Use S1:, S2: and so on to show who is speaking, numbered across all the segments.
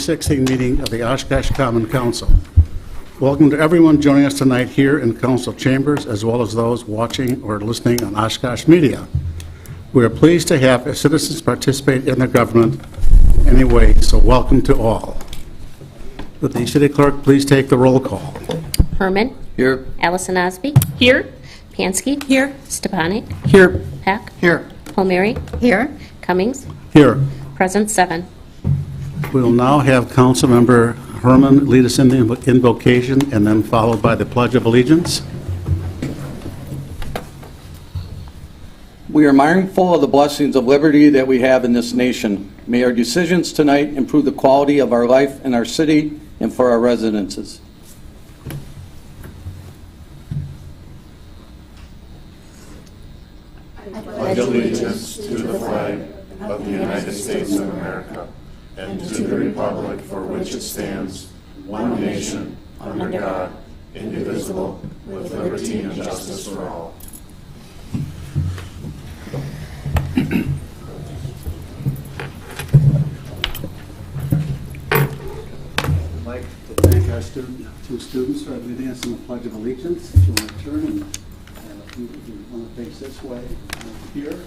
S1: 2016 meeting of the Oshkosh Common Council. Welcome to everyone joining us tonight here in council chambers, as well as those watching or listening on Oshkosh Media. We are pleased to have citizens participate in the government anyway, so welcome to all. Would the city clerk please take the roll call?
S2: Herman.
S3: Here.
S2: Allison Osby.
S4: Here.
S2: Pansky.
S4: Here.
S2: Stepanek.
S3: Here.
S2: Peck.
S3: Here.
S2: Palmieri.
S4: Here.
S2: Cummings.
S1: Here.
S2: Present 7.
S1: We will now have Councilmember Herman lead us in the invocation and then followed by the Pledge of Allegiance.
S3: We are mindful of the blessings of liberty that we have in this nation. May our decisions tonight improve the quality of our life in our city and for our residences.
S5: I pledge allegiance to the flag of the United States of America and to the republic for which it stands, one nation, under God, indivisible, with liberty and justice for all.
S1: I'd like to thank our two students for leading us in the Pledge of Allegiance. If you want to turn and if you want to face this way here.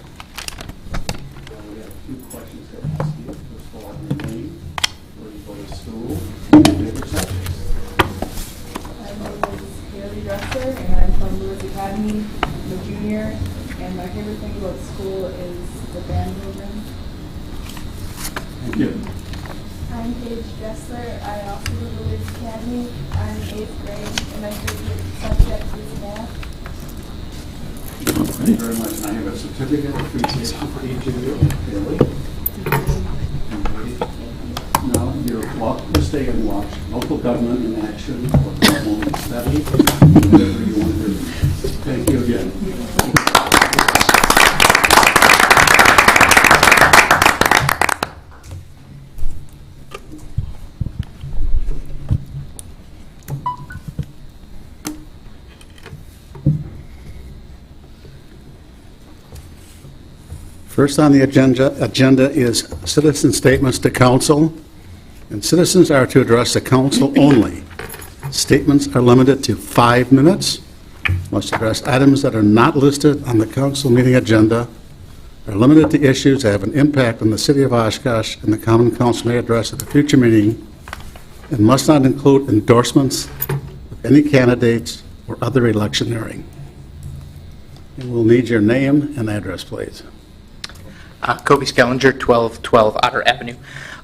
S1: We have a few questions to ask you. First of all, your name, where you go to school, and your favorite subjects.
S6: My name is Haley Dresser, and I'm from Lewis Academy. I'm a junior, and my favorite thing about school is the band program.
S1: Thank you.
S7: I'm Paige Dressler. I also go to Lewis Academy. I'm in 8th grade, and my favorite subject is math.
S1: Thank you very much. And I have a certificate of appreciation for each of you. Haley. Now, you're welcome to stay and watch local government in action or government study, whatever you want to do. Thank you again. First on the agenda is citizen statements to council, and citizens are to address the council only. Statements are limited to 5 minutes, must address items that are not listed on the council meeting agenda, are limited to issues that have an impact on the city of Oshkosh and the common council may address at a future meeting, and must not include endorsements of any candidates or other electioneering. And we'll need your name and address, please.
S8: Kobe Skellinger, 1212 Otter Avenue.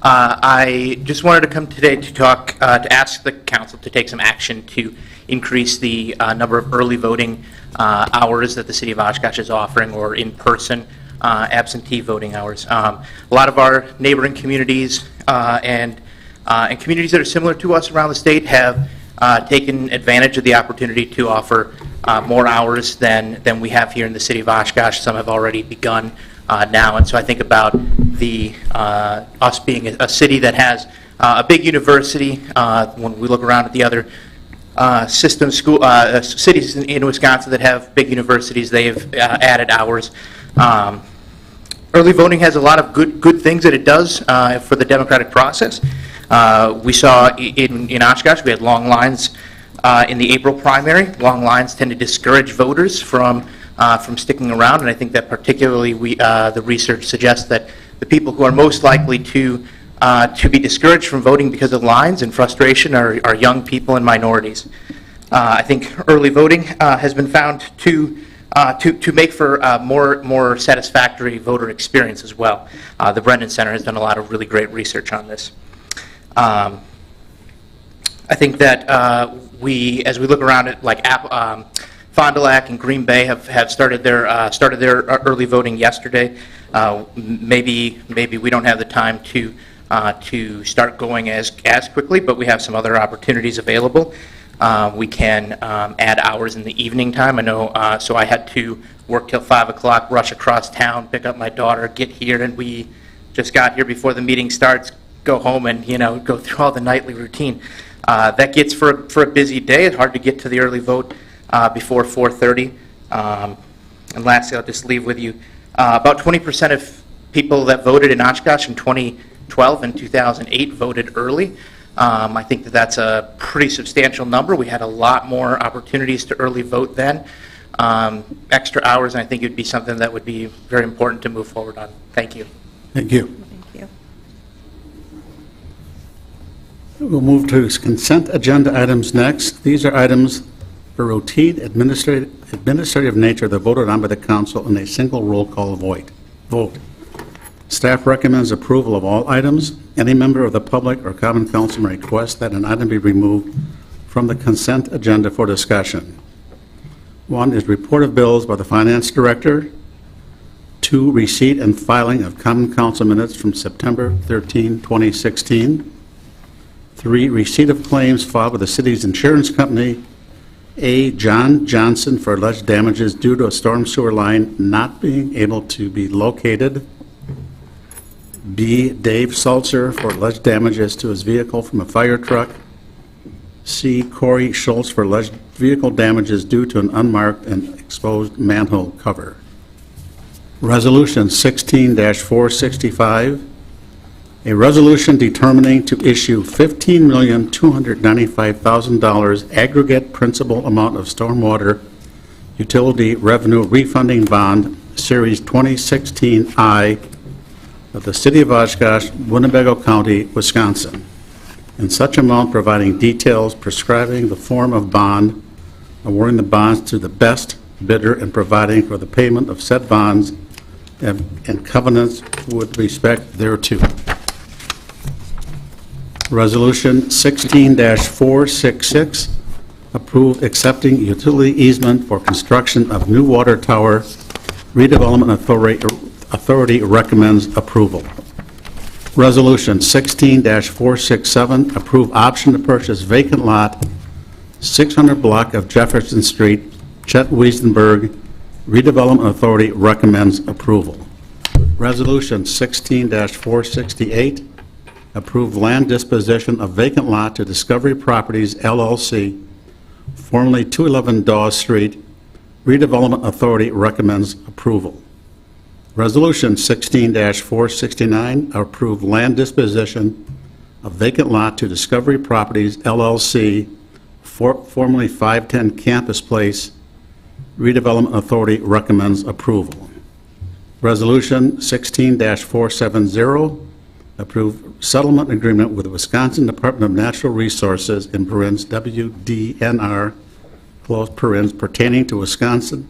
S8: I just wanted to come today to talk, to ask the council to take some action to increase the number of early voting hours that the city of Oshkosh is offering, or in-person absentee voting hours. A lot of our neighboring communities and communities that are similar to us around the state have taken advantage of the opportunity to offer more hours than we have here in the city of Oshkosh. Some have already begun now, and so I think about the us being a city that has a big university. When we look around at the other system school cities in Wisconsin that have big universities, they've added hours. Early voting has a lot of good things that it does for the democratic process. We saw in Oshkosh we had long lines in the April primary. Long lines tend to discourage voters from sticking around, and I think that particularly the research suggests that the people who are most likely to be discouraged from voting because of lines and frustration are young people and minorities. I think early voting has been found to make for a more satisfactory voter experience as well. The Brennan Center has done a lot of really great research on this. I think that as we look around at like Fond du Lac and Green Bay have started their early voting yesterday. Maybe we don't have the time to start going as quickly, but we have some other opportunities available. We can add hours in the evening time. I know, so I had to work till 5 o'clock, rush across town, pick up my daughter, get here, and we just got here before the meeting starts, go home and, go through all the nightly routine. That gets for a busy day. It's hard to get to the early vote before 4:30. And lastly, I'll just leave with you, about 20% of people that voted in Oshkosh in 20 2012 and 2008 voted early. I think that that's a pretty substantial number. We had a lot more opportunities to early vote then. Extra hours, and I think it would be something that would be very important to move forward on. Thank you.
S1: Thank you.
S2: Thank you.
S1: We'll move to consent agenda items next. These are items for routine administrative nature that are voted on by the council in a single roll call vote. Staff recommends approval of all items. Any member of the public or common council may request that an item be removed from the consent agenda for discussion. 1 is report of bills by the finance director. 2, receipt and filing of common council minutes from September 13, 2016. 3, receipt of claims filed with the city's insurance company. A, John Johnson for alleged damages due to a storm sewer line not being able to be located. B, Dave Salzer for alleged damages to his vehicle from a fire truck. C, Corey Schultz for alleged vehicle damages due to an unmarked and exposed manhole cover. Resolution 16-465, a resolution determining to issue $15,295,000 aggregate principal amount of stormwater utility revenue refunding bond, Series 2016I, of the City of Oshkosh, Winnebago County, Wisconsin, in such amount providing details prescribing the form of bond, awarding the bonds to the best bidder, and providing for the payment of said bonds and covenants with respect thereto. Resolution 16-466, approved accepting utility easement for construction of new water tower. Redevelopment Authority recommends approval. Resolution 16-467, approve option to purchase vacant lot, 600 block of Jefferson Street, Chet Weisenberg. Redevelopment Authority recommends approval. Resolution 16-468, approve land disposition of vacant lot to Discovery Properties, LLC, formerly 211 Dawes Street. Redevelopment Authority recommends approval. Resolution 16-469, approve land disposition of vacant lot to Discovery Properties, LLC, formerly 510 Campus Place. Redevelopment Authority recommends approval. Resolution 16-470, approve settlement agreement with the Wisconsin Department of Natural Resources, in parens WDNR, close parens, pertaining to Wisconsin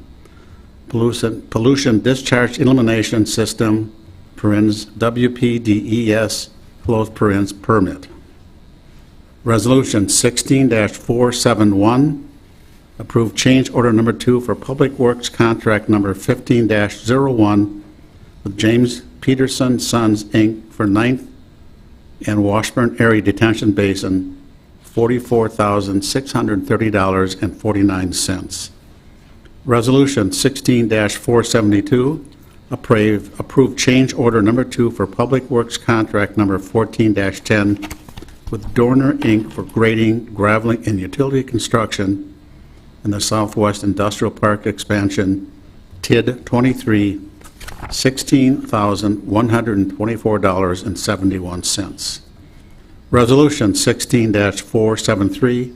S1: Pollution Discharge Elimination System, parens WPDES, close parens, permit. Resolution 16-471, approve change order number 2 for Public Works contract number 15-01 with James Peterson Sons, Inc. for 9th and Washburn Area Detention Basin, $44,630.49. Resolution 16-472, approve change order number 2 for Public Works contract number 14-10 with Dorner, Inc. for grading, graveling, and utility construction in the Southwest Industrial Park expansion, TID 23, $16,124.71. Resolution 16-473,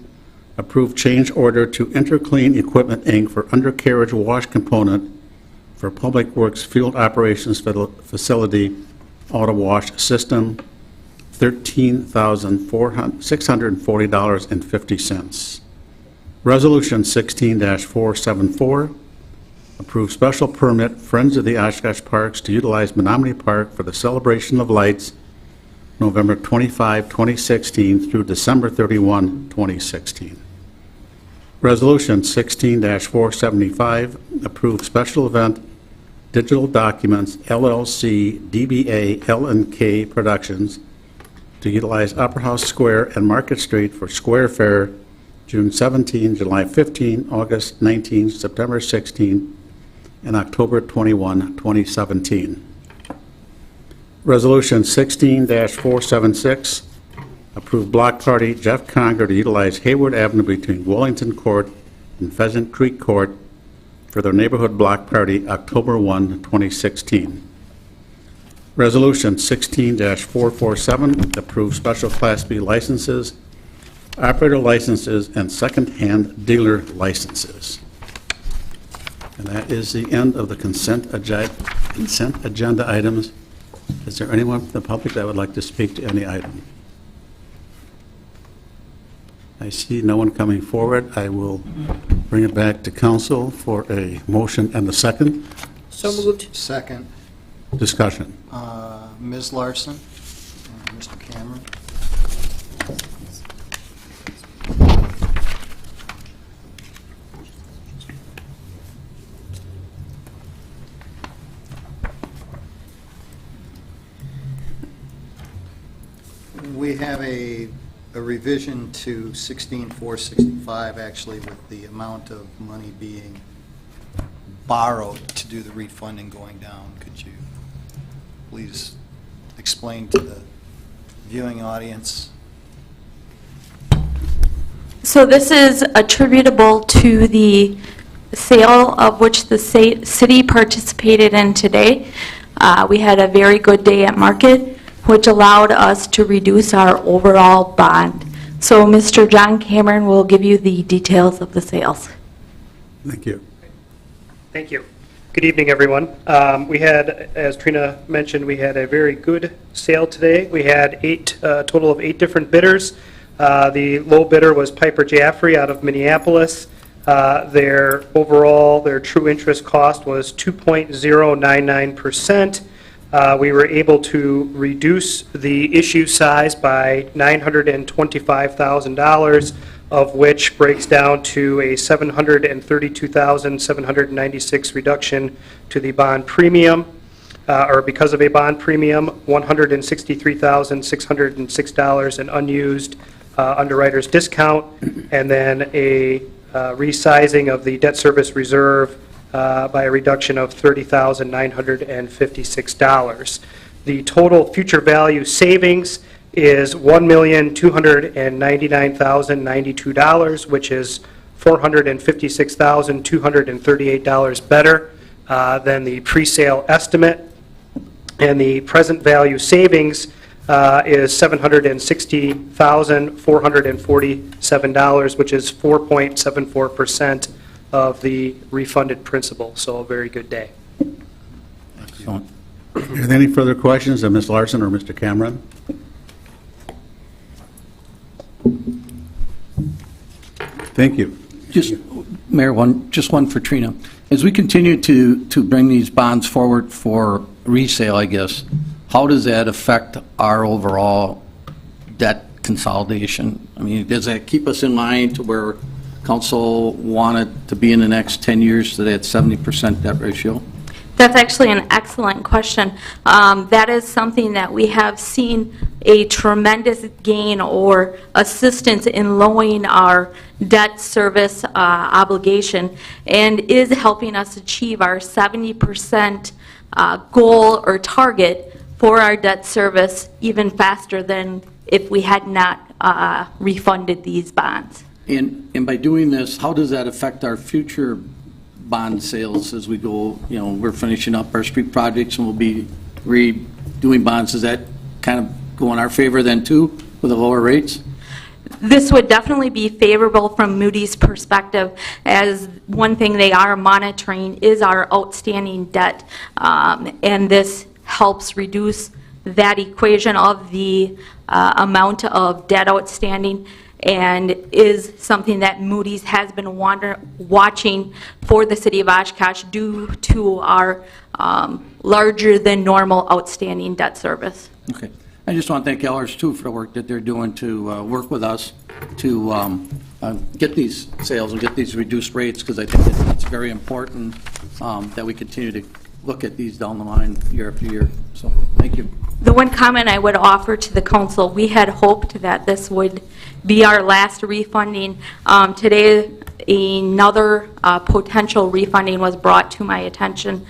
S1: approve change order to Interclean Equipment, Inc. for undercarriage wash component for Public Works Field Operations Facility Auto Wash System, $13,640.50. Resolution 16-474, approve special permit Friends of the Oshkosh Parks to utilize Menominee Park for the celebration of lights, November 25, 2016 through December 31, 2016. Resolution 16-475, approve special event Digital Documents LLC DBA L&K Productions to utilize Upper House Square and Market Street for Square Fair, June 17, July 15, August 19, September 16, and October 21, 2017. Resolution 16-476, approve block party Jeff Conger to utilize Hayward Avenue between Wellington Court and Pheasant Creek Court for their neighborhood block party October 1, 2016. Resolution 16-447 approves special Class B licenses, operator licenses, and second-hand dealer licenses. And that is the end of the consent agenda items. Is there anyone from the public that would like to speak to any item? I see no one coming forward. I will bring it back to council for a motion and a second.
S4: So moved.
S9: Second,
S1: Discussion.
S9: Ms. Larson, Mr. Cameron. We have a revision to 16,465, actually, with the amount of money being borrowed to do the refunding going down. Could you please explain to the viewing audience?
S10: So this is attributable to the sale of which the city participated in today. We had a very good day at market, which allowed us to reduce our overall bond. So Mr. John Cameron will give you the details of the sales.
S1: Thank you.
S4: Thank you. Good evening, everyone. We had, as Trina mentioned, we had a very good sale today. We had a total of 8 different bidders. The low bidder was Piper Jaffray out of Minneapolis. Their true interest cost was 2.099%. We were able to reduce the issue size by $925,000, of which breaks down to a $732,796 reduction to the bond premium, or because of a bond premium, $163,606 in unused underwriter's discount, and then a resizing of the debt service reserve by a reduction of $30,956. The total future value savings is $1,299,092, which is $456,238 better than the pre-sale estimate. And the present value savings is $760,447, which is 4.74% of the refunded principal. So a very good day.
S1: Excellent. Are there any further questions of Ms. Larson or Mr. Cameron? Thank you.
S3: Just, Mayor, just one for Trina. As we continue to bring these bonds forward for resale, I guess, how does that affect our overall debt consolidation? I mean, does that keep us in line to where council wanted to be in the next 10 years to that 70% debt ratio?
S10: That's actually an excellent question. That is something that we have seen a tremendous gain or assistance in lowering our debt service obligation, and is helping us achieve our 70% goal or target for our debt service even faster than if we had not refunded these bonds.
S3: And by doing this, how does that affect our future bond sales as we go? You know, we're finishing up our street projects and we'll be redoing bonds. Does that kind of go in our favor then too, with the lower rates?
S10: This would definitely be favorable from Moody's perspective, as one thing they are monitoring is our outstanding debt, and this helps reduce that equation of the amount of debt outstanding, and is something that Moody's has been watching for the city of Oshkosh due to our larger than normal outstanding debt service.
S3: Okay. I just want to thank Ellers too for the work that they're doing to work with us to get these sales and get these reduced rates, because I think it's very important that we continue to look at these down the line year after year. So thank you.
S10: The one comment I would offer to the council, we had hoped that this would be our last refunding. Today, another potential refunding was brought to my attention,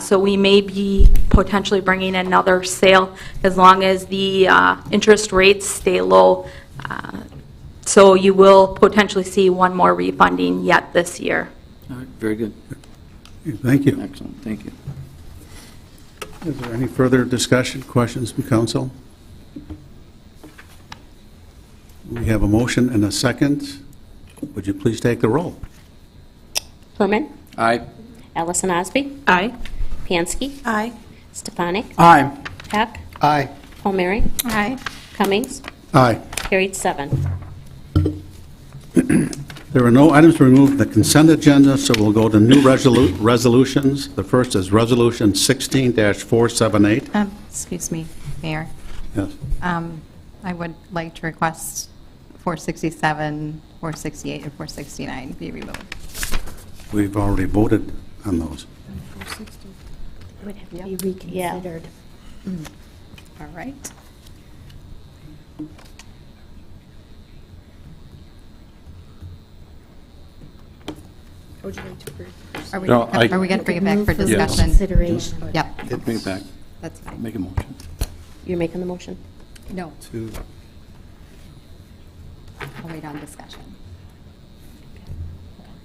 S10: so we may be potentially bringing another sale as long as the interest rates stay low. So you will potentially see one more refunding yet this year.
S3: All right, very good.
S1: Thank you.
S3: Excellent, thank you.
S1: Is there any further discussion, questions from council? We have a motion and a second. Would you please take the roll?
S2: Herman.
S3: Aye.
S2: Allison Osby.
S10: Aye.
S2: Pansky.
S10: Aye.
S2: Stefanik.
S3: Aye.
S2: Peck.
S9: Aye.
S2: Palmieri.
S10: Aye.
S2: Cummings.
S1: Aye.
S2: Carried 7.
S1: There are no items to remove from the consent agenda, so we'll go to new resolutions. The first is Resolution 16-478.
S11: Excuse me, Mayor.
S1: Yes.
S11: I would like to request 467, 468, and 469 be removed.
S1: We've already voted on those.
S2: It would have to be reconsidered.
S11: All right. Are we
S3: No, I-
S11: going to bring it back for
S2: Move
S11: discussion?
S2: Consideration.
S11: Yep,
S3: Bring it back.
S11: that's fine.
S3: Make a motion.
S2: You're making the motion?
S11: No,
S9: To
S11: I'll wait on discussion.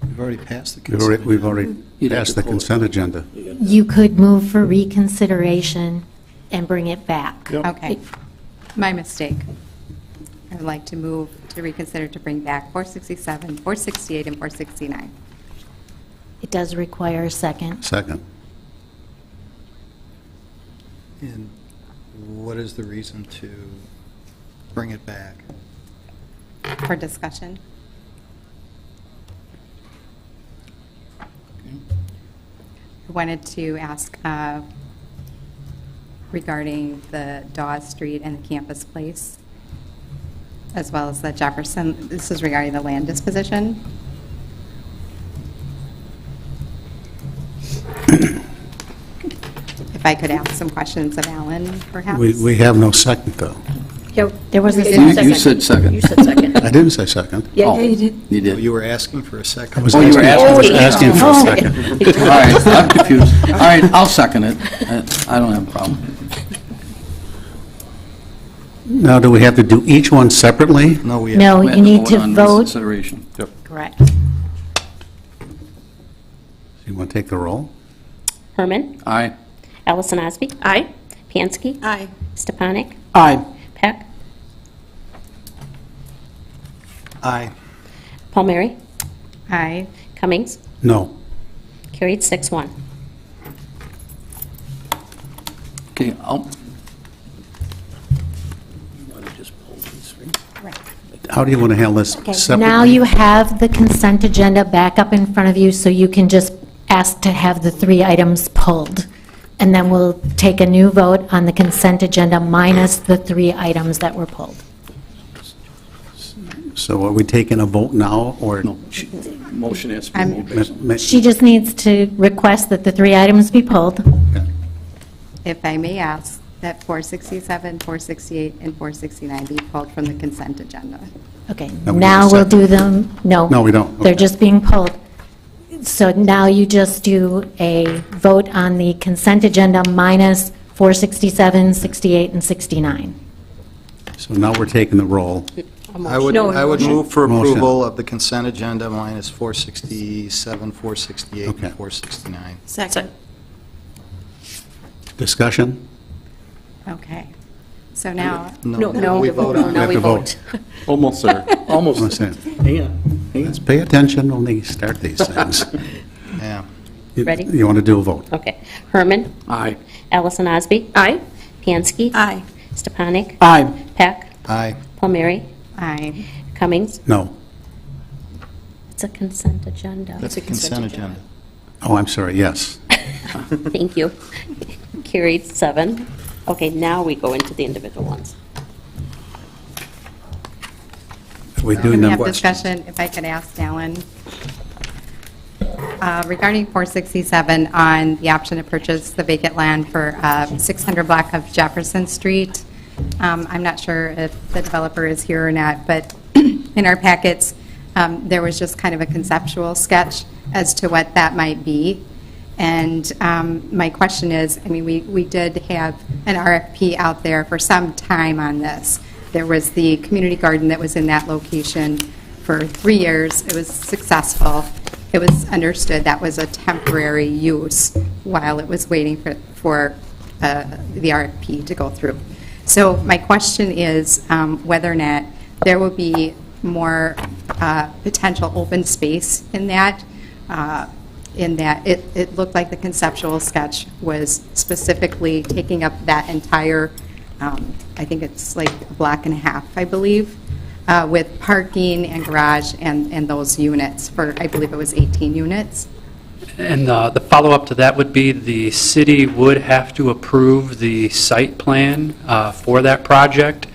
S9: We've already passed the
S1: We've
S9: consent.
S1: already
S3: You'd have
S1: passed
S3: to
S1: the
S3: pull it.
S1: consent agenda.
S12: You could move for reconsideration and bring it back.
S11: Okay, my mistake. I would like to move to reconsider to bring back 467, 468, and 469.
S12: It does require a second.
S1: Second.
S9: And what is the reason to bring it back?
S11: For discussion. I wanted to ask regarding the Dawes Street and the Campus Place, as well as the Jefferson. This is regarding the land disposition. If I could ask some questions of Alan, perhaps?
S1: We have no second, though.
S12: There was a
S3: You
S12: second.
S3: said second.
S2: You said second.
S1: I didn't say second.
S3: Oh, you did.
S9: You were asking for a second.
S1: I was
S3: Oh, you were
S1: asking for a
S12: Oh.
S1: second.
S3: All right, I'm confused. All right, I'll second it. I don't have a problem.
S1: Now, do we have to do each one separately?
S9: No, we have.
S12: No,
S3: We
S12: you
S3: have
S12: need to
S3: on
S12: vote.
S3: reconsideration.
S12: Correct.
S1: You want to take the roll?
S2: Herman.
S3: Aye.
S2: Allison Osby.
S10: Aye.
S2: Pansky.
S10: Aye.
S2: Stefanik.
S3: Aye.
S2: Peck.
S9: Aye.
S2: Palmieri.
S11: Aye.
S2: Cummings.
S1: No.
S2: Carried 6-1.
S3: Okay, I'll...
S1: How do you want to handle this
S12: Okay,
S1: separately?
S12: now you have the consent agenda back up in front of you, so you can just ask to have the 3 items pulled. And then we'll take a new vote on the consent agenda minus the 3 items that were pulled.
S1: So are we taking a vote now, or?
S3: No, motion has to be moved. based on-
S12: She just needs to request that the 3 items be pulled.
S11: If I may ask, that 467, 468, and 469 be pulled from the consent agenda.
S12: Okay,
S1: No, we
S12: now
S1: need a
S12: we'll
S1: second.
S12: do them, no.
S1: No, we don't.
S12: They're
S1: Okay.
S12: just being pulled. So now you just do a vote on the consent agenda minus 467, 68, and 69.
S1: So now we're taking the roll.
S9: I would move for
S1: Motion.
S9: approval of the consent agenda minus 467, 468,
S1: Okay.
S9: and 469.
S10: Second.
S1: Discussion?
S11: Okay. So now,
S2: No,
S9: We vote on it.
S2: now
S1: We
S2: we
S1: have to
S2: vote.
S3: Almost there, almost.
S1: Listen,
S3: Hang on, hang on.
S1: let's pay attention when they start these things.
S9: Yeah.
S2: Ready?
S1: You want to do a vote?
S2: Okay. Herman.
S3: Aye.
S2: Allison Osby.
S10: Aye.
S2: Pansky.
S10: Aye.
S2: Stefanik.
S3: Aye.
S2: Peck.
S9: Aye.
S2: Palmieri.
S11: aye.
S2: Cummings.
S1: No.
S2: It's a consent agenda.
S9: That's a consent agenda.
S1: Oh, I'm sorry, yes.
S2: Thank you. Carried 7. Okay, now we go into the individual ones.
S1: We
S9: Now
S1: do
S9: we
S11: Can we have
S1: number.
S11: discussion, if I could ask Alan? Regarding 467 on the option to purchase the vacant land for 600 block of Jefferson Street. I'm not sure if the developer is here or not, but in our packets, there was just kind of a conceptual sketch as to what that might be. And my question is, I mean, we did have an RFP out there for some time on this. There was the community garden that was in that location for 3 years. It was successful. It was understood that was a temporary use while it was waiting for the RFP to go through. So my question is whether or not there will be more potential open space in that it looked like the conceptual sketch was specifically taking up that entire, I think it's like a block and a half, I believe, with parking and garage and those units for, I believe it was 18 units.
S13: And the follow-up to that would be the city would have to approve the site plan for that project.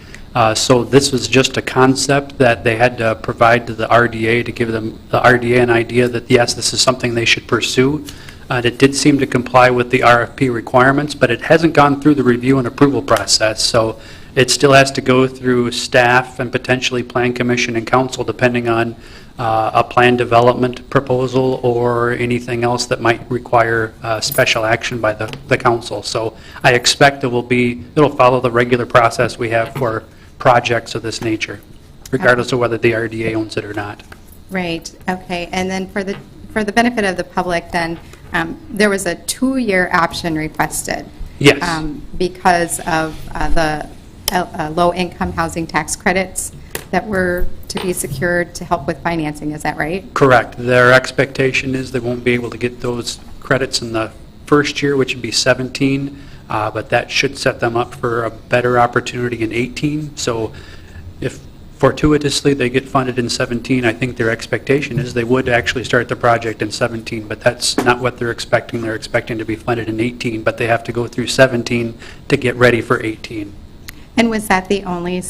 S13: So this was just a concept that they had to provide to the RDA to give them, the RDA, an idea that, yes, this is something they should pursue. It did seem to comply with the RFP requirements, but it hasn't gone through the review and approval process. So it still has to go through staff and potentially Plan Commission and Council, depending on a plan development proposal or anything else that might require special action by the council. So I expect it'll follow the regular process we have for projects of this nature, regardless of whether the RDA owns it or not.
S11: Right, okay. And then for the benefit of the public then, there was a 2-year option requested.
S13: Yes.
S11: Because of the low-income housing tax credits that were to be secured to help with financing, is that right?
S13: Correct. Their expectation is they won't be able to get those credits in the first year, which would be 17, but that should set them up for a better opportunity in 18. So if fortuitously they get funded in 17, I think their expectation is they would actually start the project in 17, but that's not what they're expecting. They're expecting to be funded in 18, but they have to go through 17 to get ready for 18.
S11: And was that the only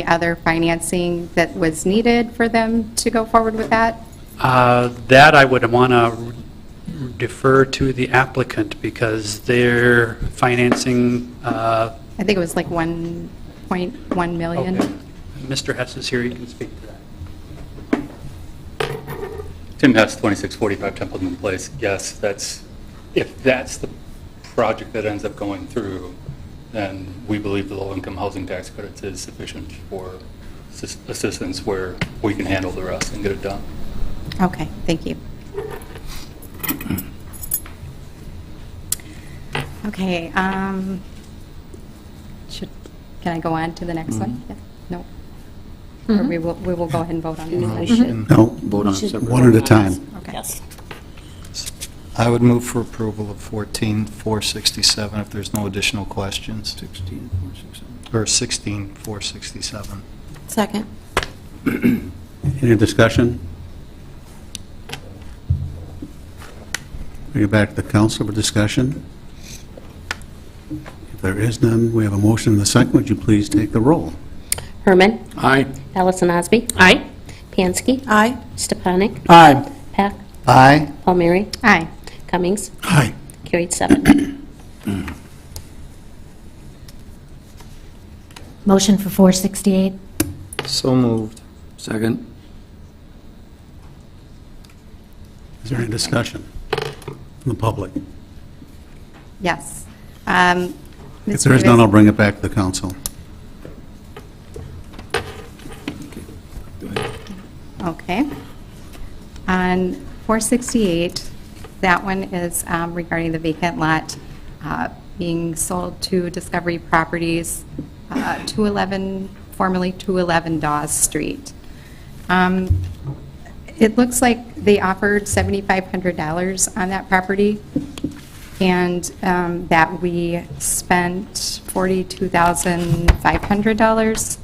S11: other financing that was needed for them to go forward with that?
S13: That I would want to defer to the applicant because their financing.
S11: I think it was like 1.1 million.
S13: Okay. Mr. Hess is here, you can speak to that.
S14: Tim Hess, 2645 Templeton Place. Yes, if that's the project that ends up going through, then we believe the low-income housing tax credits is sufficient for assistance where we can handle the rest and get it done.
S11: Okay, thank you. Okay, can I go on to the next one? Yeah. No? Or we will go ahead and vote on this?
S1: No,
S3: Vote on it separately.
S1: one at a time.
S11: Okay.
S2: Yes.
S9: I would move for approval of 14,467 if there's no additional questions.
S3: 16,467.
S9: Or 16,467.
S2: Second.
S1: Any discussion? Bring it back to the council for discussion. If there is none, we have a motion and a second. Would you please take the roll?
S2: Herman.
S3: Aye.
S2: Allison Osby. Aye. Pansky.
S15: Aye.
S2: Stepanik.
S3: Aye.
S2: Peck.
S9: Aye.
S2: Palmieri.
S11: Aye.
S2: Cummings.
S1: Aye.
S2: Carried 7.
S12: Motion for 468.
S9: So moved.
S3: Second.
S1: Is there any discussion from the public?
S11: Yes.
S1: If there is none, I'll bring it back to the council.
S11: Okay. On 468, that one is regarding the vacant lot being sold to Discovery Properties, 211, formerly 211 Dawes Street. It looks like they offered $7,500 on that property, and that we spent $42,500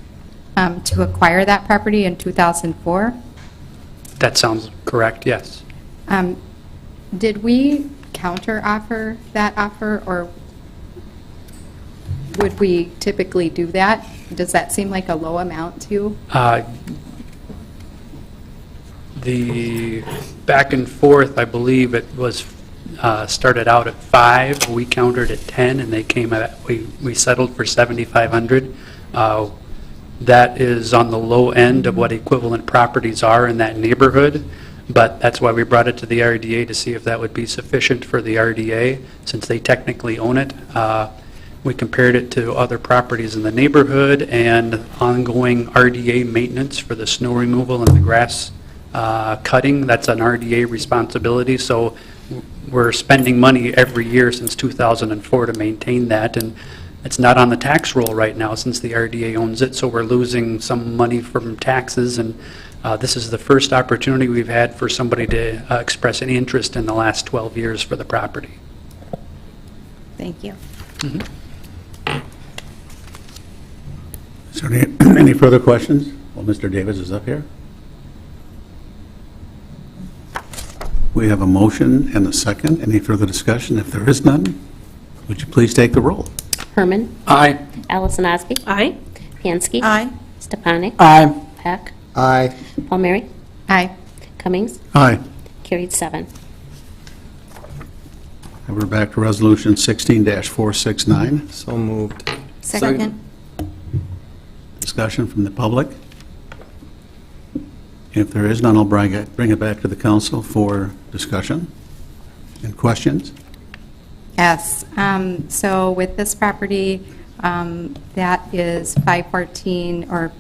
S11: to acquire that property in 2004.
S13: That sounds correct, yes.
S11: Did we counter offer that offer, or would we typically do that? Does that seem like a low amount to you?
S13: The back and forth, I believe it was started out at 5, we countered at 10, and they came at, we settled for 7,500. That is on the low end of what equivalent properties are in that neighborhood, but that's why we brought it to the RDA to see if that would be sufficient for the RDA, since they technically own it. We compared it to other properties in the neighborhood and ongoing RDA maintenance for the snow removal and the grass cutting. That's an RDA responsibility, so we're spending money every year since 2004 to maintain that, and it's not on the tax roll right now since the RDA owns it, so we're losing some money from taxes, and this is the first opportunity we've had for somebody to express any interest in the last 12 years for the property.
S11: Thank you.
S1: Is there any further questions? Well, Mr. Davis is up here. We have a motion and a second. Any further discussion? If there is none, would you please take the roll?
S2: Herman.
S3: Aye.
S2: Allison Osby.
S10: Aye.
S2: Pansky.
S10: Aye.
S2: Stepanik.
S3: Aye.
S2: Peck.
S9: Aye.
S2: Palmieri.
S11: Aye.
S2: Cummings.
S1: Aye.
S2: Carried 7.
S1: And we're back to Resolution 16-469.
S9: So moved.
S10: Second.
S1: Discussion from the public. If there is none, I'll bring it back to the council for discussion and questions.
S11: Yes, so with this property, that is 514, or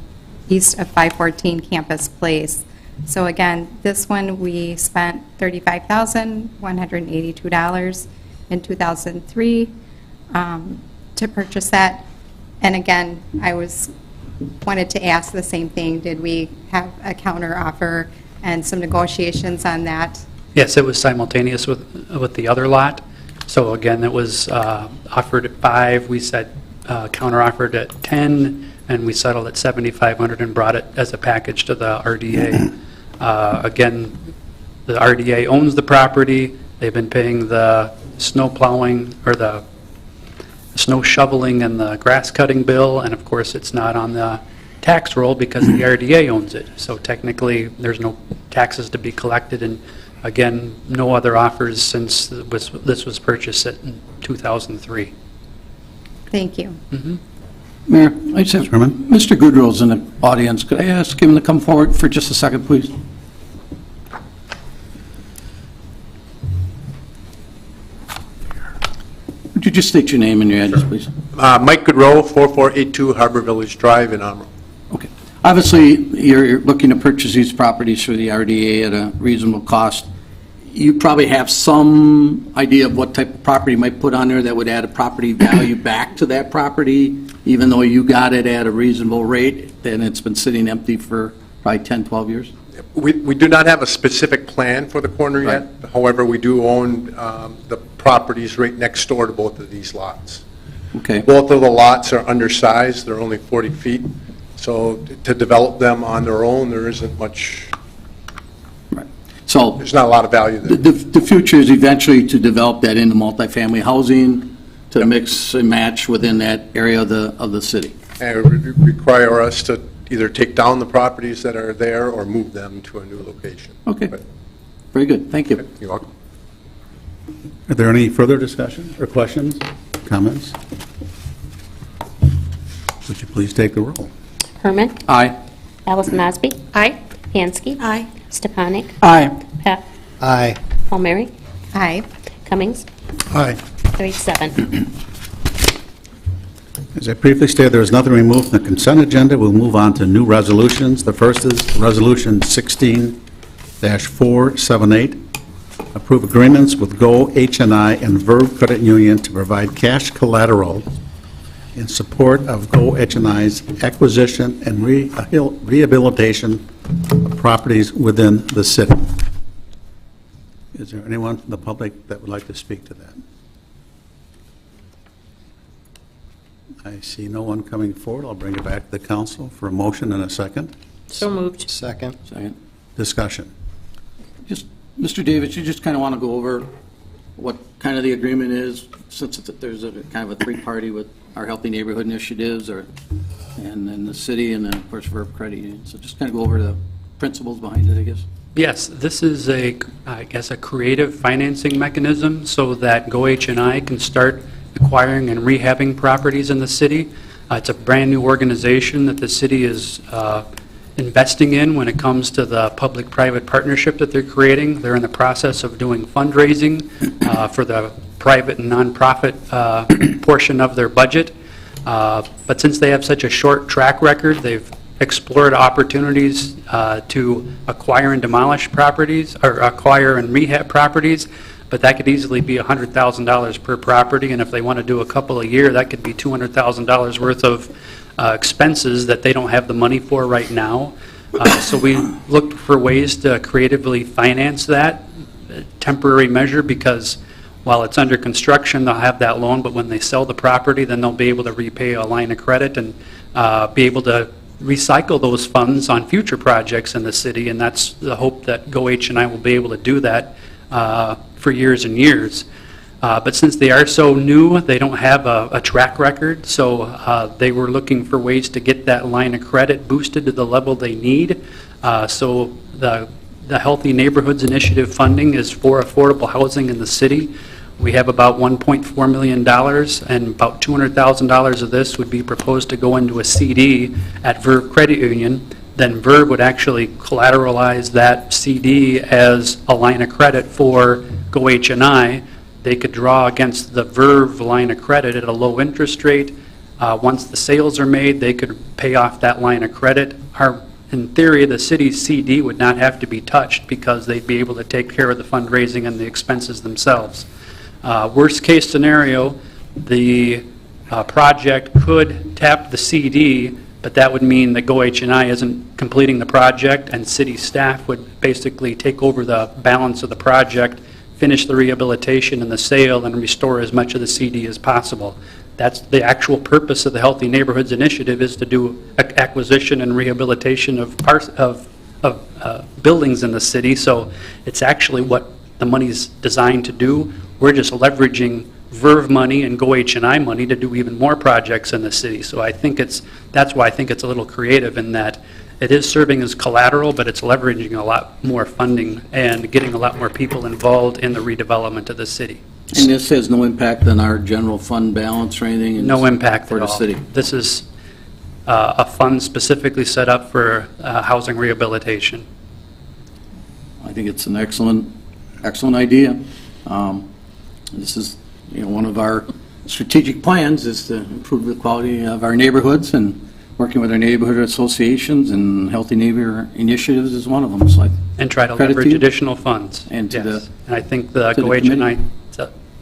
S11: east of 514 Campus Place. So again, this one, we spent $35,182 in 2003 to purchase that. And again, wanted to ask the same thing. Did we have a counter offer and some negotiations on that?
S13: Yes, it was simultaneous with the other lot. So again, it was offered at 5. We said counter-offered at 10, and we settled at 7,500 and brought it as a package to the RDA. Again, the RDA owns the property. They've been paying the snow plowing or the snow shoveling and the grass cutting bill, and of course it's not on the tax roll because the RDA owns it. So technically there's no taxes to be collected, and again, no other offers since this was purchased in 2003.
S11: Thank you.
S3: Mayor, I just have, Mr. Goodrill's in the audience. Could I ask him to come forward for just a second, please? Would you just state your name and your address, please?
S15: Mike Goodrow, 4482 Harbor Village Drive in Amro.
S3: Okay. Obviously, you're looking to purchase these properties for the RDA at a reasonable cost. You probably have some idea of what type of property you might put on there that would add a property value back to that property, even though you got it at a reasonable rate, and it's been sitting empty for probably 10, 12 years?
S15: We do not have a specific plan for the corner yet. However, we do own the properties right next door to both of these lots.
S3: Okay.
S15: Both of the lots are undersized. They're only 40 feet. So to develop them on their own, there isn't much.
S3: Right. So
S15: there's not a lot of value there.
S3: The future is eventually to develop that into multifamily housing to mix and match within that area of the city.
S15: And it would require us to either take down the properties that are there or move them to a new location.
S3: Okay. Very good. Thank you.
S15: You're welcome.
S1: Are there any further discussion or questions, comments? Would you please take the roll?
S2: Herman.
S3: Aye.
S2: Allison Osby.
S10: Aye.
S2: Pansky.
S10: Aye.
S2: Stepanik.
S3: Aye.
S2: Peck.
S9: Aye.
S2: Palmieri.
S11: Aye.
S2: Cummings.
S1: Aye.
S2: Carried 7.
S1: As I previously stated, there is nothing removed from the consent agenda. We'll move on to new resolutions. The first is Resolution 16-478. Approve agreements with Go H&I and Verb Credit Union to provide cash collateral in support of Go H&I's acquisition and rehabilitation of properties within the city. Is there anyone from the public that would like to speak to that? I see no one coming forward. I'll bring it back to the council for a motion and a second.
S10: So moved.
S9: Second.
S3: Second.
S1: Discussion.
S3: Just, Mr. Davis, you just kind of want to go over what kind of the agreement is, since there's a kind of a three-party with our Healthy Neighborhood Initiatives, and then the city, and then, of course, Verb Credit Union. So just kind of go over the principles behind it, I guess.
S13: Yes, this is I guess, a creative financing mechanism so that Go H&I can start acquiring and rehabbing properties in the city. It's a brand-new organization that the city is investing in when it comes to the public-private partnership that they're creating. They're in the process of doing fundraising for the private and nonprofit portion of their budget. But since they have such a short track record, they've explored opportunities to acquire and demolish properties, or acquire and rehab properties. but that could easily be $100,000 per property, and if they want to do a couple a year, that could be $200,000 worth of expenses that they don't have the money for right now. So we looked for ways to creatively finance that temporary measure, because while it's under construction, they'll have that loan, but when they sell the property, then they'll be able to repay a line of credit and be able to recycle those funds on future projects in the city, and that's the hope that GoH&I will be able to do that for years and years. But since they are so new, they don't have a track record, so they were looking for ways to get that line of credit boosted to the level they need. So the Healthy Neighborhoods Initiative funding is for affordable housing in the city. We have about $1.4 million, and about $200,000 of this would be proposed to go into a CD at Verve Credit Union. Then Verve would actually collateralize that CD as a line of credit for GoH&I. They could draw against the Verve line of credit at a low interest rate. Once the sales are made, they could pay off that line of credit. In theory, the city's CD would not have to be touched because they'd be able to take care of the fundraising and the expenses themselves. Worst case scenario, the project could tap the CD, but that would mean that GoH&I isn't completing the project, and city staff would basically take over the balance of the project, finish the rehabilitation and the sale, and restore as much of the CD as possible. That's the actual purpose of the Healthy Neighborhoods Initiative, is to do acquisition and rehabilitation of buildings in the city. So it's actually what the money's designed to do. We're just leveraging Verve money and GoH&I money to do even more projects in the city. So I think that's why I think it's a little creative in that it is serving as collateral, but it's leveraging a lot more funding and getting a lot more people involved in the redevelopment of the city.
S3: And this has no impact on our general fund balance or anything?
S13: No impact
S3: for
S13: at
S3: the
S13: all.
S3: city?
S13: This is a fund specifically set up for housing rehabilitation.
S3: I think it's an excellent idea. This is, one of our strategic plans is to improve the quality of our neighborhoods, and working with our neighborhood associations and Healthy Neighbor Initiatives is one of them. So
S13: and try to leverage additional funds.
S3: And
S13: and I think the GoH&I,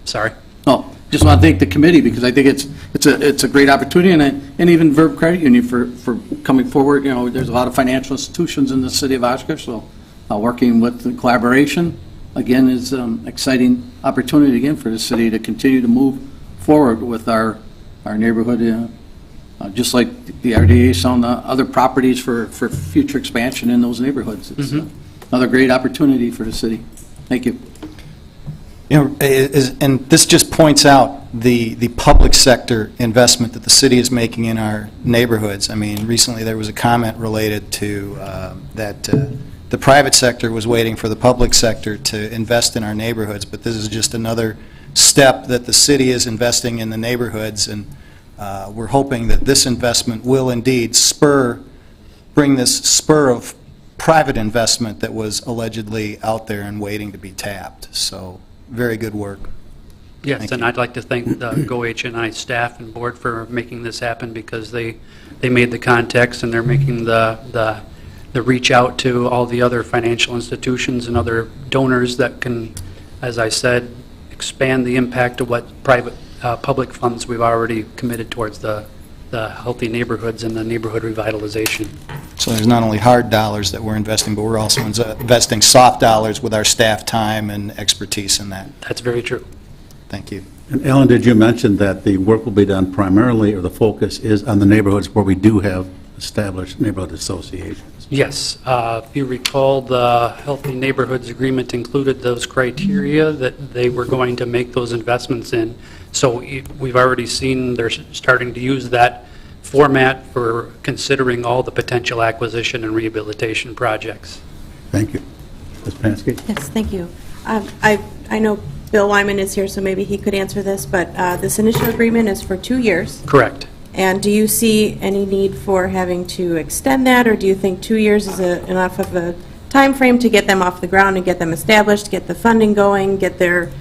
S13: sorry.
S3: Oh, just want to thank the committee, because I think it's a great opportunity, and even Verve Credit Union for coming forward. There's a lot of financial institutions in the city of Oshkosh, so working with the collaboration, again, is exciting opportunity again for the city to continue to move forward with our neighborhood, just like the RDA saw other properties for future expansion in those neighborhoods. It's another great opportunity for the city. Thank you.
S9: And this just points out the public sector investment that the city is making in our neighborhoods. I mean, recently there was a comment related to that the private sector was waiting for the public sector to invest in our neighborhoods, but this is just another step that the city is investing in the neighborhoods, and we're hoping that this investment will indeed bring this spur of private investment that was allegedly out there and waiting to be tapped. So very good work.
S13: Yes, and I'd like to thank the GoH&I staff and board for making this happen, because they made the contacts, and they're making the reach out to all the other financial institutions and other donors that can, as I said, expand the impact of what public funds we've already committed towards the healthy neighborhoods and the neighborhood revitalization.
S9: So there's not only hard dollars that we're investing, but we're also investing soft dollars with our staff time and expertise in that.
S13: That's very true.
S9: Thank you.
S1: And Alan, did you mention that the work will be done primarily, or the focus is on the neighborhoods where we do have established neighborhood associations?
S13: Yes. If you recall, the Healthy Neighborhoods Agreement included those criteria that they were going to make those investments in. So we've already seen they're starting to use that format for considering all the potential acquisition and rehabilitation projects.
S1: Thank you. Ms. Pansky?
S16: Yes, thank you. I know Bill Wyman is here, so maybe he could answer this, but this initial agreement is for 2 years.
S13: Correct.
S16: And do you see any need for having to extend that, or do you think 2 years is enough of a time frame to get them off the ground and get them established, get the funding going, get their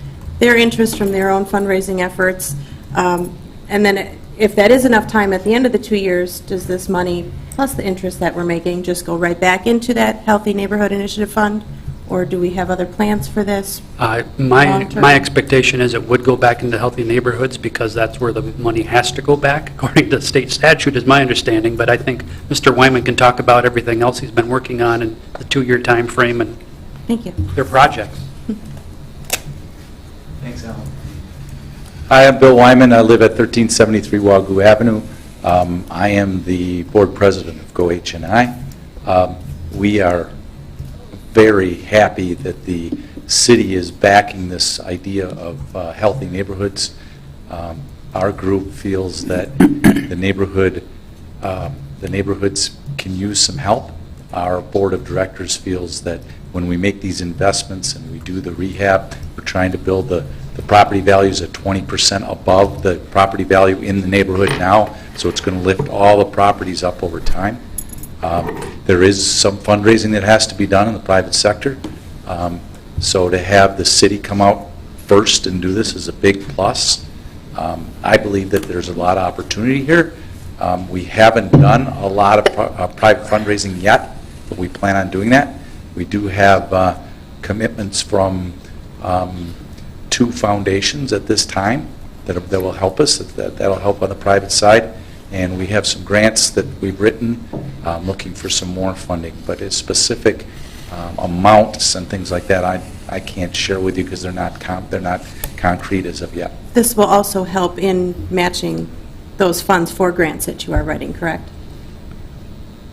S16: interest from their own fundraising efforts? And then if that is enough time at the end of the 2 years, does this money plus the interest that we're making just go right back into that Healthy Neighborhood Initiative Fund? Or do we have other plans for this?
S13: My
S16: long-term?
S13: my expectation is it would go back into healthy neighborhoods because that's where the money has to go back, according to state statute, is my understanding. But I think Mr. Wyman can talk about everything else he's been working on in the 2-year time frame and
S16: Thank you.
S13: their projects.
S17: Thanks, Alan. Hi, I'm Bill Wyman. I live at 1373 Wagoo Avenue. I am the board president of Go H&I. We are very happy that the city is backing this idea of healthy neighborhoods. Our group feels that the neighborhoods can use some help. Our board of directors feels that when we make these investments and we do the rehab, we're trying to build the property values at 20% above the property value in the neighborhood now, so it's going to lift all the properties up over time. There is some fundraising that has to be done in the private sector, so to have the city come out first and do this is a big plus. I believe that there's a lot of opportunity here. We haven't done a lot of private fundraising yet, but we plan on doing that. We do have commitments from 2 foundations at this time that will help us. That'll help on the private side. And we have some grants that we've written looking for some more funding. But as specific amounts and things like that, I can't share with you because they're not concrete as of yet.
S16: This will also help in matching those funds for grants that you are writing, correct?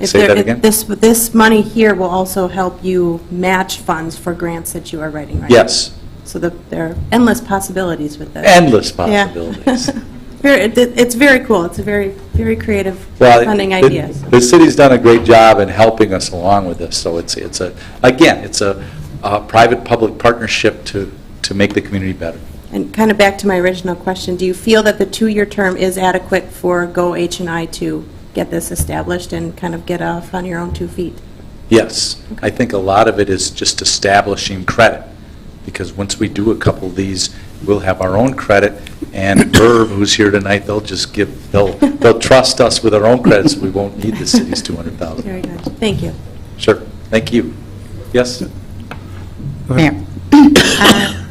S17: Say that again?
S16: This money here will also help you match funds for grants that you are writing, right?
S17: Yes.
S16: So there are endless possibilities with this.
S17: Endless possibilities.
S16: Yeah. It's very cool. It's a very, very creative
S17: Well,
S16: funding ideas.
S17: The city's done a great job in helping us along with this. So it's a private-public partnership to make the community better.
S16: And kind of back to my original question, do you feel that the 2-year term is adequate for Go H&I to get this established and kind of get off on your own 2 feet?
S17: Yes. I think a lot of it is just establishing credit, because once we do a couple of these, we'll have our own credit, and Irv, who's here tonight, they'll trust us with our own credit, so we won't need the city's $200,000.
S16: Very good. Thank you.
S17: Sure. Thank you. Yes?
S11: Mayor.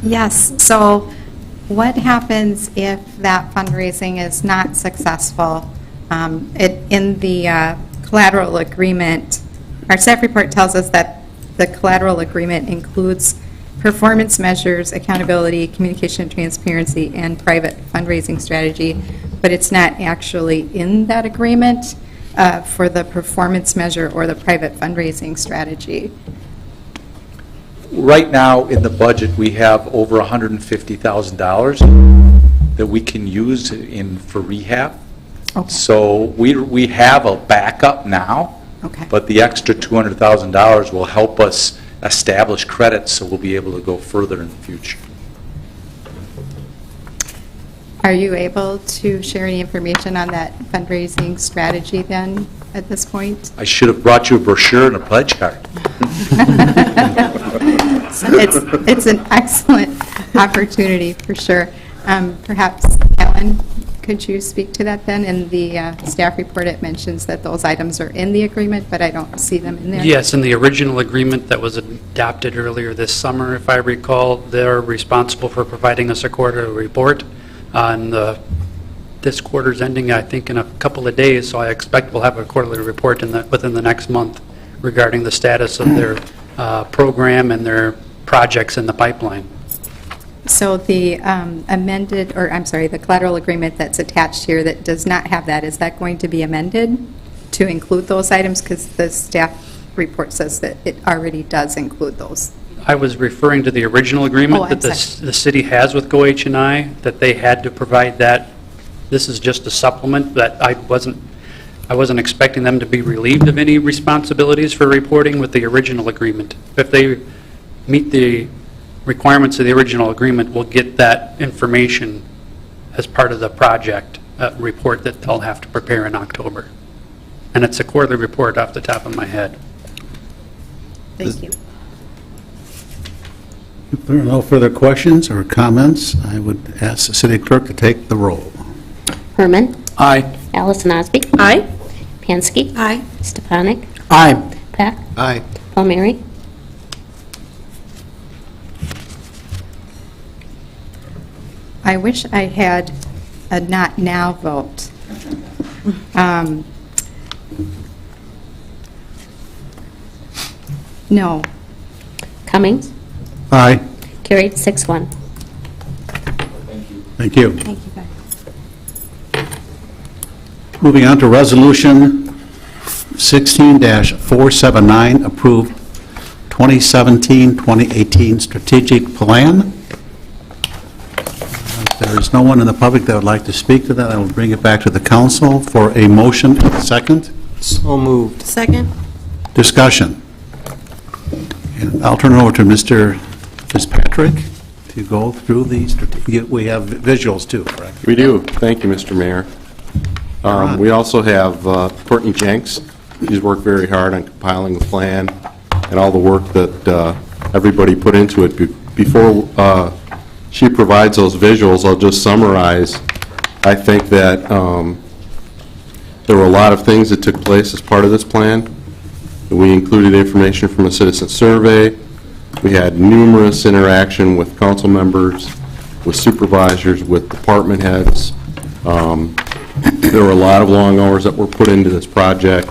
S11: Yes, so what happens if that fundraising is not successful? In the collateral agreement, our staff report tells us that the collateral agreement includes performance measures, accountability, communication, transparency, and private fundraising strategy, but it's not actually in that agreement for the performance measure or the private fundraising strategy.
S17: Right now, in the budget, we have over $150,000 that we can use for rehab.
S11: Okay.
S17: So we have a backup now,
S11: Okay.
S17: but the extra $200,000 will help us establish credit, so we'll be able to go further in the future.
S11: Are you able to share any information on that fundraising strategy then at this point?
S17: I should have brought you a brochure and a pledge card.
S11: It's an excellent opportunity for sure. Perhaps, Ellen, could you speak to that then? In the staff report, it mentions that those items are in the agreement, but I don't see them in there.
S13: Yes, in the original agreement that was adopted earlier this summer, if I recall, they're responsible for providing us a quarterly report on this quarter's ending, I think, in a couple of days, so I expect we'll have a quarterly report within the next month regarding the status of their program and their projects in the pipeline.
S11: So the the collateral agreement that's attached here that does not have that, is that going to be amended to include those items? Because the staff report says that it already does include those.
S13: I was referring to the original agreement that the city has with Go H&I, that they had to provide that. This is just a supplement that I wasn't expecting them to be relieved of any responsibilities for reporting with the original agreement. If they meet the requirements of the original agreement, we'll get that information as part of the project report that they'll have to prepare in October. And it's a quarterly report off the top of my head.
S11: Thank you.
S1: If there are no further questions or comments, I would ask the city clerk to take the roll.
S2: Herman?
S3: Aye.
S2: Allison Osby?
S16: Aye.
S2: Pansky?
S16: Aye.
S2: Stefanik?
S3: Aye.
S2: Peck?
S9: Aye.
S2: Palmieri?
S11: I wish I had a not now vote. No.
S2: Cummings?
S1: Aye.
S2: Carried 6-1.
S1: Thank you.
S11: Thank you, guys.
S1: Moving on to Resolution 16-479, approve 2017-2018 strategic plan. If there is no one in the public that would like to speak to that, I will bring it back to the council for a motion and a second.
S9: So moved.
S16: Second?
S1: Discussion. And I'll turn it over to Mr. Fitzpatrick to go through these. We have visuals too, correct?
S18: We do. Thank you, Mr. Mayor. We also have Courtney Jenks. She's worked very hard on compiling the plan and all the work that everybody put into it. Before she provides those visuals, I'll just summarize. I think that there were a lot of things that took place as part of this plan. We included information from a citizen survey. We had numerous interaction with council members, with supervisors, with department heads. There were a lot of long hours that were put into this project.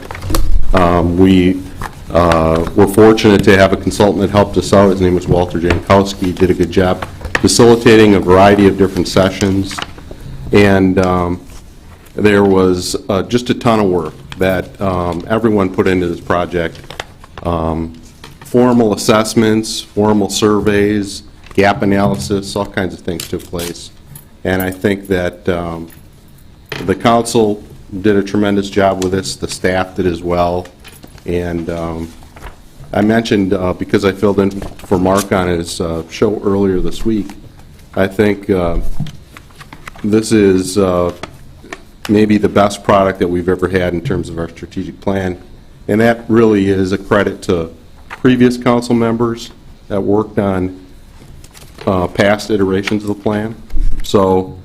S18: We were fortunate to have a consultant that helped us out. His name was Walter Jankowski. He did a good job facilitating a variety of different sessions. And there was just a ton of work that everyone put into this project. Formal assessments, formal surveys, gap analysis, all kinds of things took place. And I think that the council did a tremendous job with this. The staff did as well. And I mentioned, because I filled in for Mark on his show earlier this week, I think this is maybe the best product that we've ever had in terms of our strategic plan. And that really is a credit to previous council members that worked on past iterations of the plan. So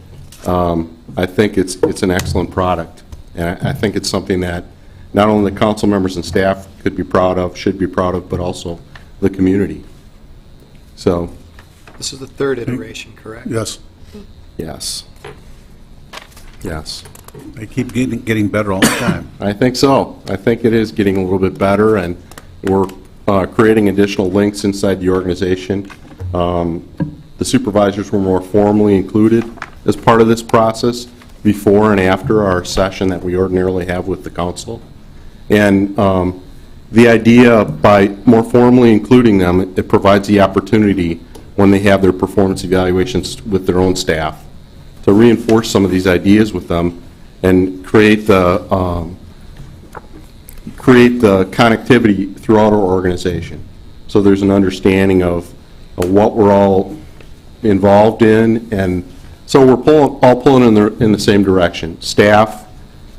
S18: I think it's an excellent product. And I think it's something that not only the council members and staff could be proud of, should be proud of, but also the community. So.
S9: This is the third iteration, correct?
S1: Yes.
S18: Yes. Yes.
S1: They keep getting better all the time.
S18: I think so. I think it is getting a little bit better, and we're creating additional links inside the organization. The supervisors were more formally included as part of this process before and after our session that we ordinarily have with the council. And the idea, by more formally including them, it provides the opportunity when they have their performance evaluations with their own staff to reinforce some of these ideas with them and create the connectivity throughout our organization. So there's an understanding of what we're all involved in, and so we're all pulling in the same direction: staff,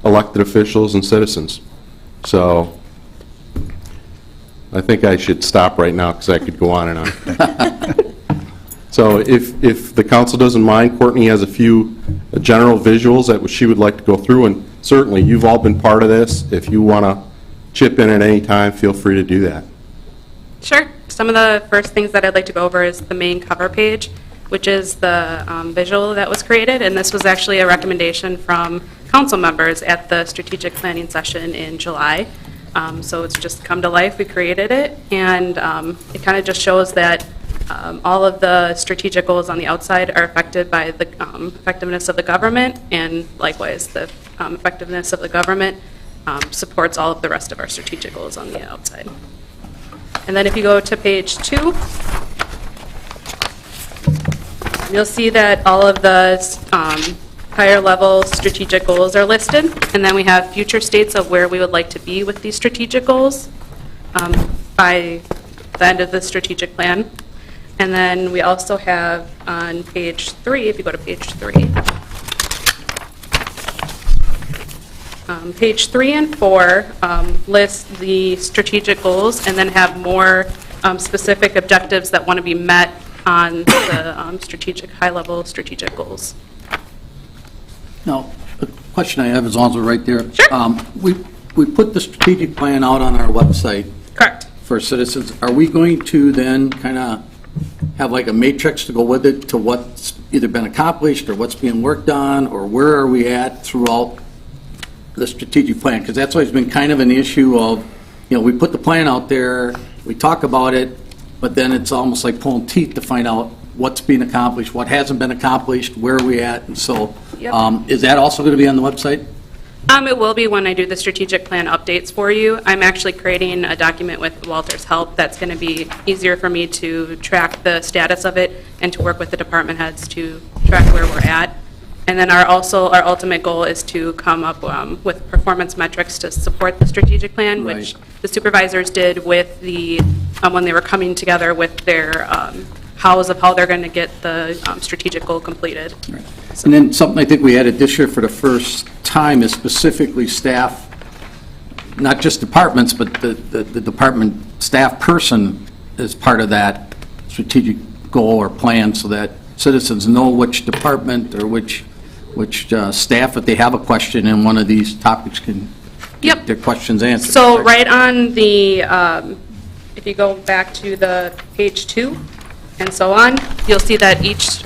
S18: elected officials, and citizens. So I think I should stop right now because I could go on and on. So if the council doesn't mind, Courtney has a few general visuals that she would like to go through, and certainly you've all been part of this. If you want to chip in at any time, feel free to do that.
S19: Sure. Some of the first things that I'd like to go over is the main cover page, which is the visual that was created, and this was actually a recommendation from council members at the strategic planning session in July. So it's just come to life. We created it, and it kind of just shows that all of the strategic goals on the outside are affected by the effectiveness of the government, and likewise the effectiveness of the government supports all of the rest of our strategic goals on the outside. And then if you go to page 2, you'll see that all of the higher level strategic goals are listed, and then we have future states of where we would like to be with these strategic goals by the end of the strategic plan. And then we also have on page 3, if you go to page 3, page 3 and 4 list the strategic goals and then have more specific objectives that want to be met on the strategic, high-level strategic goals.
S3: Now, the question I have is also right there. Sure. We put the strategic plan out on our website.
S19: Correct.
S3: For citizens. Are we going to then kind of have like a matrix to go with it to what's either been accomplished or what's being worked on, or where are we at throughout the strategic plan? Because that's always been kind of an issue of, we put the plan out there, we talk about it, but then it's almost like pulling teeth to find out what's being accomplished, what hasn't been accomplished, where are we at, and so,
S19: Yep.
S3: is that also going to be on the website?
S19: It will be when I do the strategic plan updates for you. I'm actually creating a document with Walter's help that's going to be easier for me to track the status of it and to work with the department heads to track where we're at. And then our ultimate goal is to come up with performance metrics to support the strategic plan, which the supervisors did with the, when they were coming together with their hows of how they're going to get the strategic goal completed.
S3: Right. And then something I think we added this year for the first time is specifically staff, not just departments, but the department staff person is part of that strategic goal or plan, so that citizens know which department or which staff, if they have a question in one of these topics, can get their questions answered.
S19: So right on the, if you go back to the page 2 and so on, you'll see that each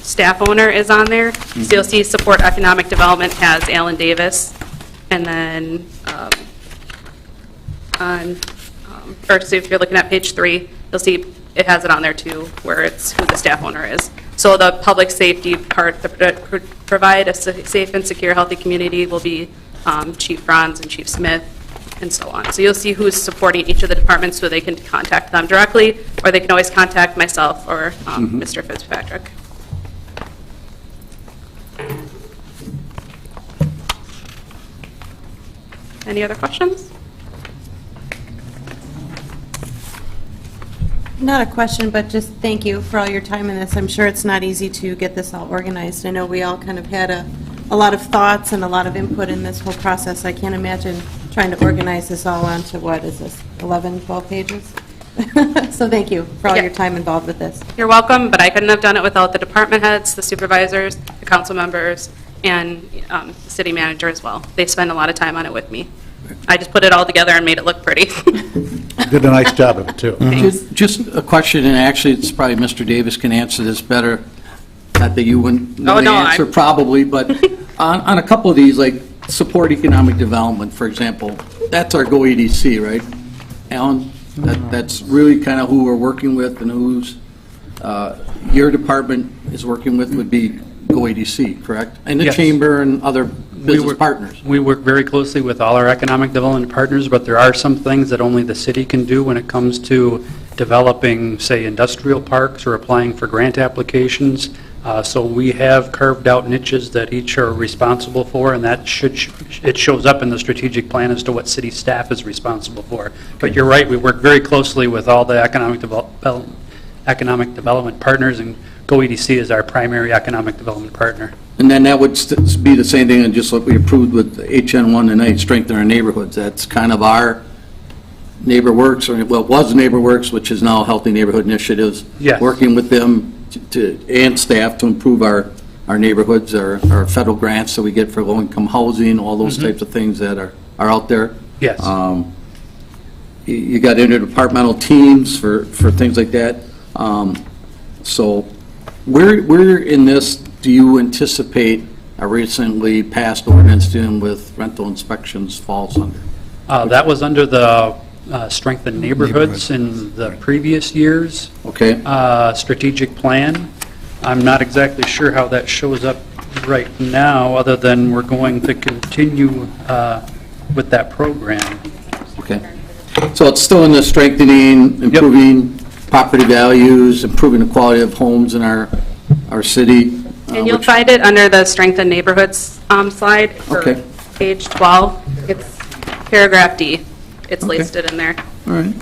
S19: staff owner is on there. So you'll see support economic development has Alan Davis, and then so if you're looking at page 3, you'll see it has it on there too, where it's who the staff owner is. So the public safety part, provide a safe and secure, healthy community, will be Chief Franz and Chief Smith, and so on. So you'll see who's supporting each of the departments, so they can contact them directly, or they can always contact myself or Mr. Fitzpatrick. Any other questions?
S16: Not a question, but just thank you for all your time in this. I'm sure it's not easy to get this all organized. I know we all kind of had a lot of thoughts and a lot of input in this whole process. I can't imagine trying to organize this all onto, what is this, 11, 12 pages? So thank you for all your time involved with this.
S19: You're welcome, but I couldn't have done it without the department heads, the supervisors, the council members, and the city manager as well. They spend a lot of time on it with me. I just put it all together and made it look pretty.
S1: Did a nice job of it, too.
S3: Just a question, and actually, it's probably Mr. Davis can answer this better. Not that you wouldn't know the answer, probably, but on a couple of these, like support economic development, for example, that's our Go EDC, right? Alan, that's really kind of who we're working with, and who's your department is working with would be Go EDC, correct? And the chamber and other business partners.
S13: We work very closely with all our economic development partners, but there are some things that only the city can do when it comes to developing, say, industrial parks or applying for grant applications. So we have carved out niches that each are responsible for, and that it shows up in the strategic plan as to what city staff is responsible for. But you're right, we work very closely with all the economic development partners, and Go EDC is our primary economic development partner.
S3: And then that would be the same thing, and just what we approved with HN1 tonight, strengthen our neighborhoods. That's kind of our Neighbor Works, or well, it was Neighbor Works, which is now Healthy Neighborhood Initiatives.
S13: Yes.
S3: Working with them and staff to improve our neighborhoods, our federal grants that we get for low-income housing, all those types of things that are out there.
S13: Yes.
S3: You got interdepartmental teams for things like that. So where in this do you anticipate a recently passed ordinance dealing with rental inspections falls under?
S13: That was under the strengthened neighborhoods in the previous years.
S3: Okay.
S13: Strategic plan. I'm not exactly sure how that shows up right now, other than we're going to continue with that program.
S3: Okay. So it's still in the strengthening, improving property values, improving the quality of homes in our city.
S19: And you'll find it under the strengthened neighborhoods slide for page 12. It's paragraph D. It's listed in there.
S3: All right.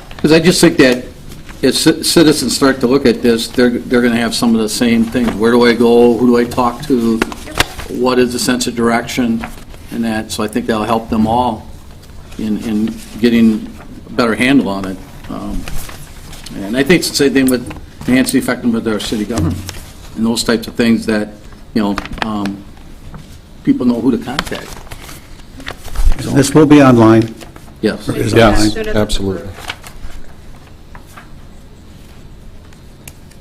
S3: Because I just think that as citizens start to look at this, they're going to have some of the same things. Where do I go? Who do I talk to? What is the sense of direction? And that, so I think that'll help them all in getting a better handle on it. And I think it's the same thing with enhancing effectiveness of our city government and those types of things that, people know who to contact.
S1: This will be online?
S3: Yes.
S18: Yes, absolutely.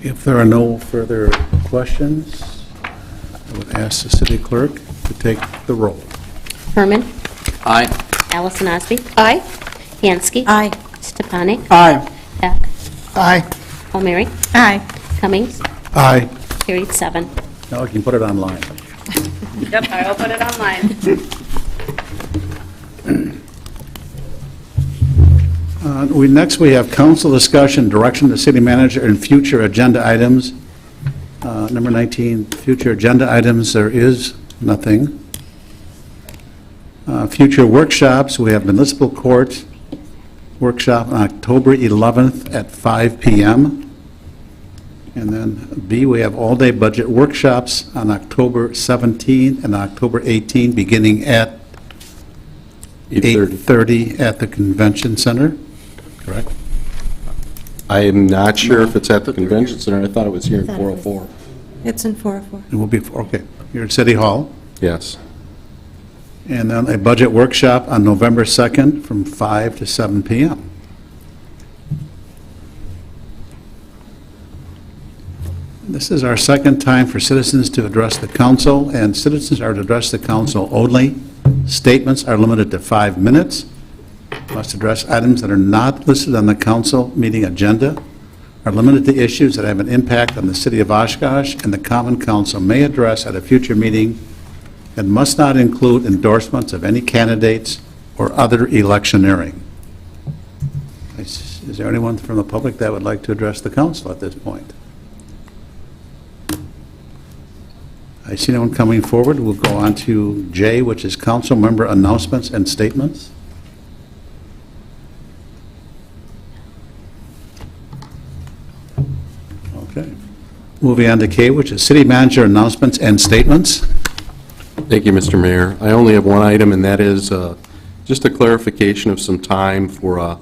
S1: If there are no further questions, I would ask the city clerk to take the roll.
S2: Herman?
S3: Aye.
S2: Allison Osby? Aye. Hansky?
S16: Aye.
S2: Stefanik?
S3: Aye.
S2: Heck?
S9: Aye.
S2: O'Meara?
S11: Aye.
S2: Cummings?
S1: Aye.
S2: Carried 7.
S1: Now we can put it online.
S19: Yep, I will put it online.
S1: Next, we have council discussion, direction to city manager, and future agenda items. Number 19, future agenda items, there is nothing. Future workshops, we have municipal court workshop on October 11th at 5 p.m. And then B, we have all-day budget workshops on October 17th and October 18th, beginning at 8:30 at the convention center. Correct?
S18: I am not sure if it's at the convention center. I thought it was here in 404.
S16: It's in 404.
S1: It will be, okay, here at City Hall.
S18: Yes.
S1: And then a budget workshop on November 2nd from 5 to 7 p.m. This is our second time for citizens to address the council, and citizens are to address the council only. Statements are limited to 5 minutes. Must address items that are not listed on the council meeting agenda, are limited to issues that have an impact on the city of Oshkosh, and the common council may address at a future meeting, and must not include endorsements of any candidates or other electioneering. Is there anyone from the public that would like to address the council at this point? I see no one coming forward. We'll go on to J, which is council member announcements and statements. Okay. Moving on to K, which is city manager announcements and statements.
S18: Thank you, Mr. Mayor. I only have one item, and that is just a clarification of some time for a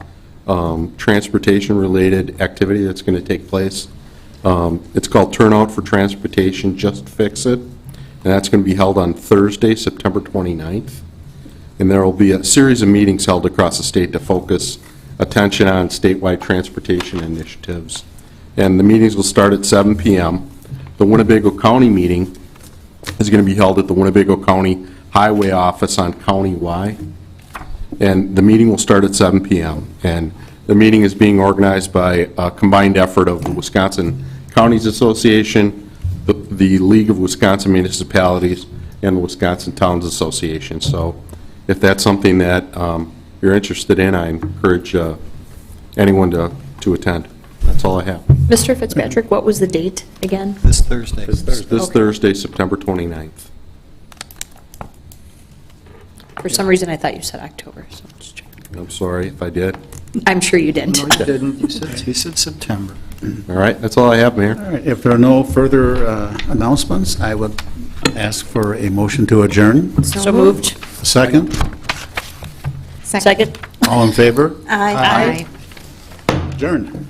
S18: transportation-related activity that's going to take place. It's called Turnout for Transportation, Just Fix It, and that's going to be held on Thursday, September 29th. And there will be a series of meetings held across the state to focus attention on statewide transportation initiatives. And the meetings will start at 7 p.m. The Winnebago County meeting is going to be held at the Winnebago County Highway Office on County Y. And the meeting will start at 7 p.m. And the meeting is being organized by a combined effort of the Wisconsin Counties Association, the League of Wisconsin Municipalities, and the Wisconsin Towns Association. So if that's something that you're interested in, I encourage anyone to attend. That's all I have.
S20: Mr. Fitzpatrick, what was the date again?
S9: This Thursday.
S18: This Thursday, September 29th.
S20: For some reason, I thought you said October. So just checking.
S18: I'm sorry if I did.
S20: I'm sure you didn't.
S9: No, you didn't. You said September.
S18: All right, that's all I have, Mayor.
S1: All right, if there are no further announcements, I would ask for a motion to adjourn.
S20: So moved.
S1: A second?
S20: Second.
S1: All in favor?
S16: Aye.
S1: Adjourned.